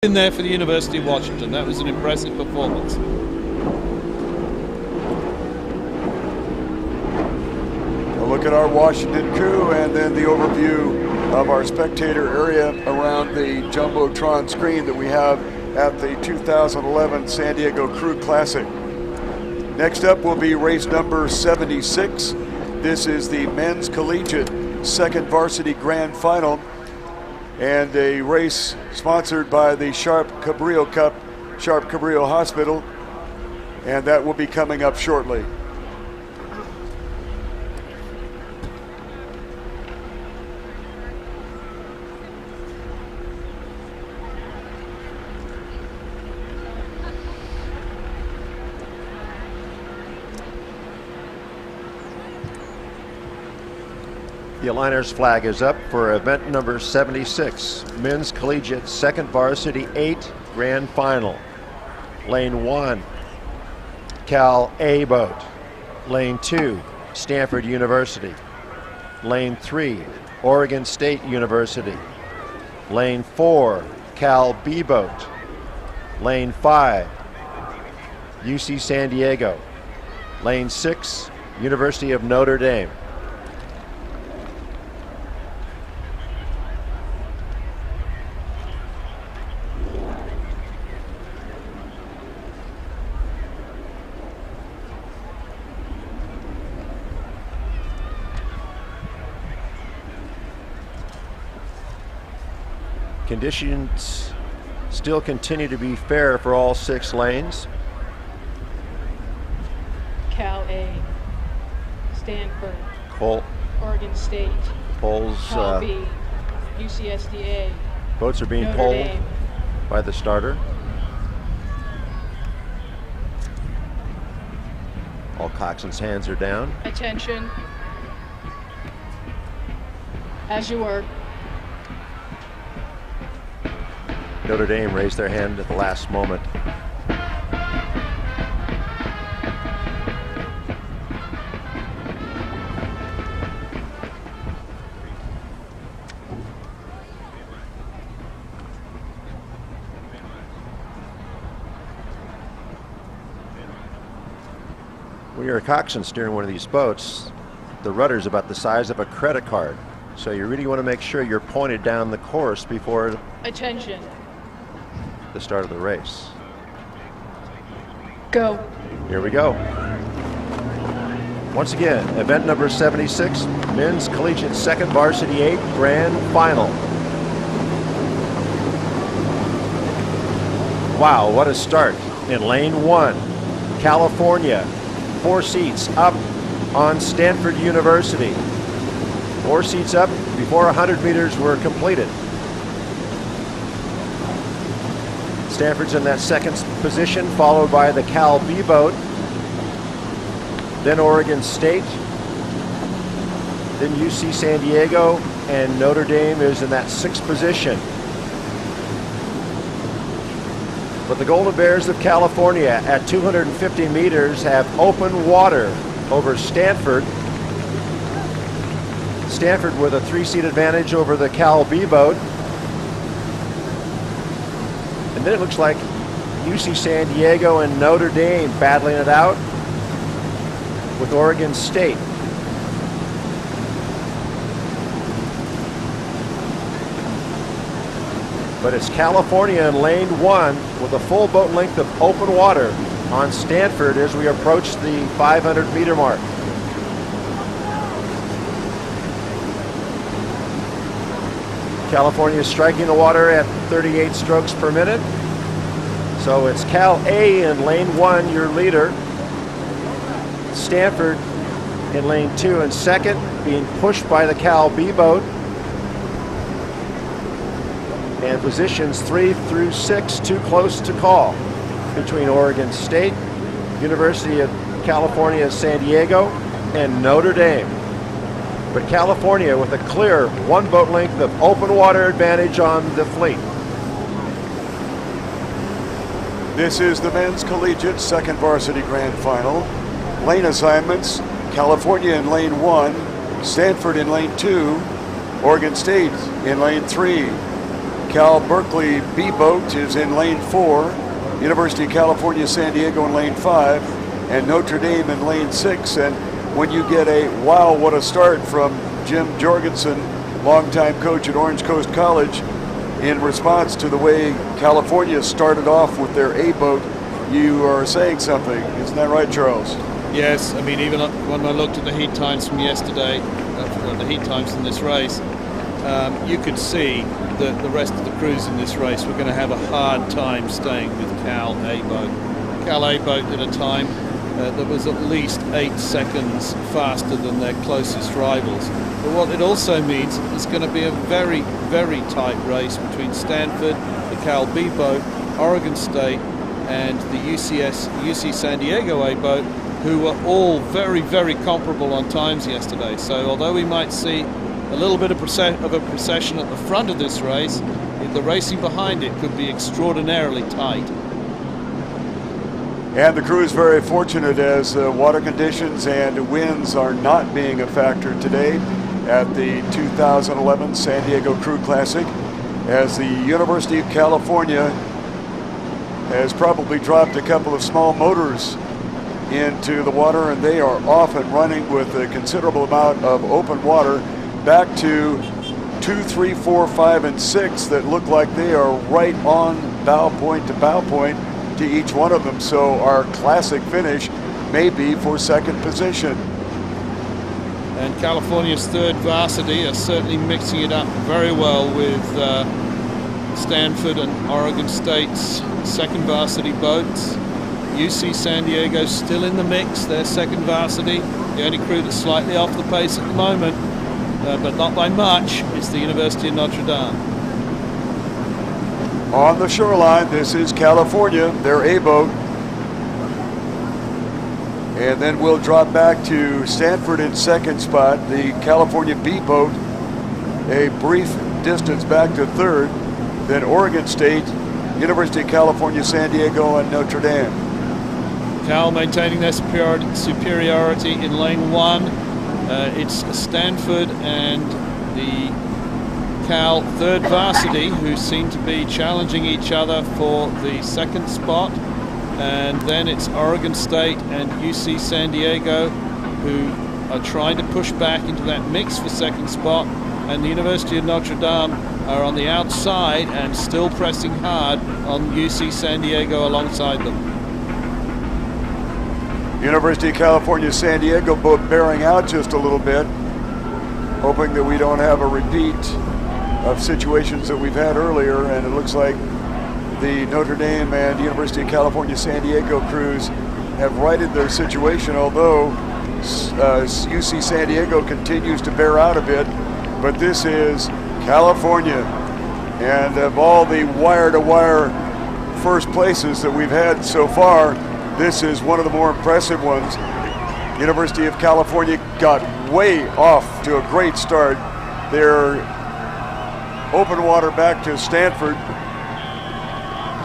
In there for the University of Washington. That was an impressive performance. A look at our Washington crew and then the overview of our spectator area around the Jumbotron screen that we have at the 2011 San Diego Crew Classic. Next up will be race number 76. This is the men's collegiate second varsity grand final, and a race sponsored by the Sharp Cabrillo Cup, Sharp Cabrillo Hospital, and that will be coming up shortly. The aligner's flag is up for event number 76, men's collegiate second varsity 8 grand final. Lane 1, Cal A boat. Lane 2, Stanford University. Lane 3, Oregon State University. Lane 4, Cal B boat. Lane 5, UC San Diego. Lane 6, University of Notre Dame. Conditions still continue to be fair for all 6 lanes. Cal A, Stanford, Oregon State, polls, Cal B, UCSD. Boats are being Notre polled Dame. by the starter. All coxswains' hands are down. Attention. As you were. Notre Dame raised their hand at the last moment. When you're a coxswain steering one of these boats, the rudder's about the size of a credit card. So you really want to make sure you're pointed down the course before Attention. the start of the race. Go. Here we go. Once again, event number 76, men's collegiate second varsity 8 grand final. Wow, what a start. In lane 1, California, 4 seats up on Stanford University. 4 seats up before 100 meters were completed. Stanford's in that second position, followed by the Cal B boat, then Oregon State, then UC San Diego, and Notre Dame is in that 6th position. But the Golden Bears of California at 250 meters have open water over Stanford. Stanford with a 3-seat advantage over the Cal B boat. And then it looks like UC San Diego and Notre Dame battling it out with Oregon State. But it's California in lane 1 with a full boat length of open water on Stanford as we approach the 500-meter mark. California is striking the water at 38 strokes per minute. So it's Cal A in lane 1, your leader. Stanford in lane 2 and second, being pushed by the Cal B boat. And positions 3 through 6 too close to call between Oregon State, University of California, San Diego, and Notre Dame. But California with a clear 1 boat length of open water advantage on the fleet. This is the men's collegiate second varsity grand final. Lane assignments: California in lane 1, Stanford in lane 2, Oregon State in lane 3. Cal Berkeley B boat is in lane 4, University of California San Diego in lane 5, and Notre Dame in lane 6. And when you get a wow, what a start from Jim Jorgensen, longtime coach at Orange Coast College, in response to the way California started off with their A boat, you are saying something. Isn't that right, Charles? Yes, I mean, even when I looked at the heat times from yesterday, the heat times in this race, you could see that the rest of the crews in this race were going to have a hard time staying with Cal A boat. Cal A boat at a time that was at least 8 seconds faster than their closest rivals. But what it also means is it's going to be a very, very tight race between Stanford, the Cal B boat, Oregon State, and the UC San Diego A boat, who were all very, very comparable on times yesterday. So although we might see a little bit of a procession at the front of this race, the racing behind it could be extraordinarily tight. And the crew is very fortunate as water conditions and winds are not being a factor today at the 2011 San Diego Crew Classic, as the University of California has probably dropped a couple of small motors into the water, and they are off and running with a considerable amount of open water back to 2, 3, 4, 5, and 6 that look like they are right on bow point to bow point to each one of them. So our classic finish may be for second position. And California's third varsity are certainly mixing it up very well with Stanford and Oregon State's second varsity boats. UC San Diego still in the mix, their second varsity. The only crew that's slightly off the pace at the moment, but not by much, is the University of Notre Dame. On the shoreline, this is California, their A boat. And then we'll drop back to Stanford in second spot, the California B boat, a brief distance back to third, then Oregon State, University of California, San Diego, and Notre Dame. Cal maintaining their superiority in lane 1. It's Stanford and the Cal third varsity who seem to be challenging each other for the second spot. And then it's Oregon State and UC San Diego who are trying to push back into that mix for second spot. And the University of Notre Dame are on the outside and still pressing hard on UC San Diego alongside them. University of California, San Diego boat bearing out just a little bit, hoping that we don't have a repeat of situations that we've had earlier. And it looks like the Notre Dame and University of California, San Diego crews have righted their situation, although UC San Diego continues to bear out a bit. But this is California, and of all the wire-to-wire first places that we've had so far, this is one of the more impressive ones. University of California got way off to a great start. They're open water back to Stanford,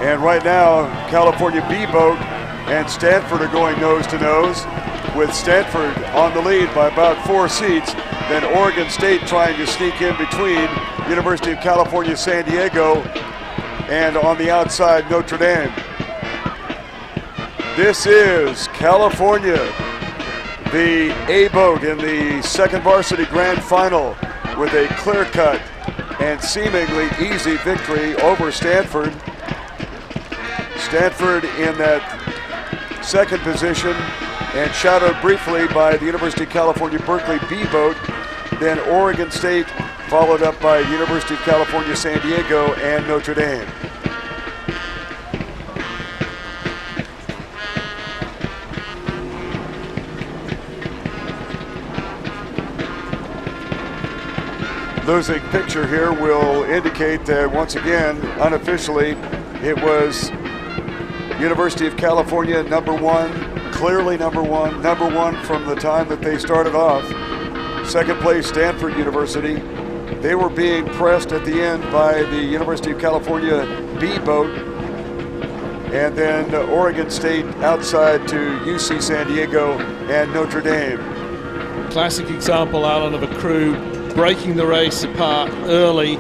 and right now California B boat and Stanford are going nose to nose, with Stanford on the lead by about 4 seats. Then Oregon State trying to sneak in between University of California, San Diego, and on the outside, Notre Dame. This is California, the A boat in the second varsity grand final, with a clear-cut and seemingly easy victory over Stanford. Stanford in that second position and shadowed briefly by the University of California Berkeley B boat, then Oregon State, followed up by University of California San Diego and Notre Dame. Losing picture here will indicate that once again, unofficially, it was University of California number 1, clearly number one from the time that they started off. Second place, Stanford University. They were being pressed at the end by the University of California B boat, and then Oregon State outside to UC San Diego and Notre Dame. Classic example, Alan, of a crew breaking the race apart early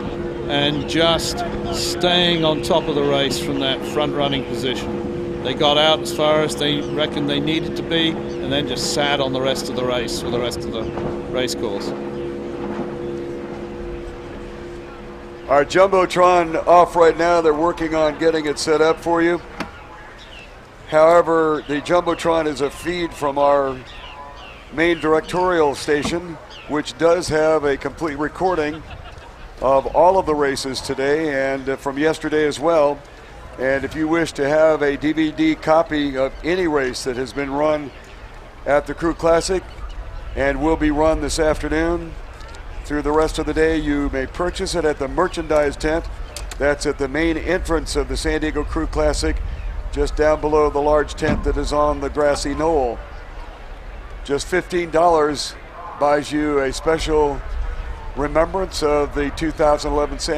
and just staying on top of the race from that front running position. They got out as far as they reckoned they needed to be, and then just sat on the rest of the race for the rest of the race course. Our Jumbotron off right now. They're working on getting it set up for you. However, the Jumbotron is a feed from our main directorial station, which does have a complete recording of all of the races today and from yesterday as well. And if you wish to have a DVD copy of any race that has been run at the Crew Classic and will be run this afternoon through the rest of the day, you may purchase it at the merchandise tent. That's at the main entrance of the San Diego Crew Classic, just down below the large tent that is on the grassy knoll. Just $15 buys you a special remembrance of the 2011 San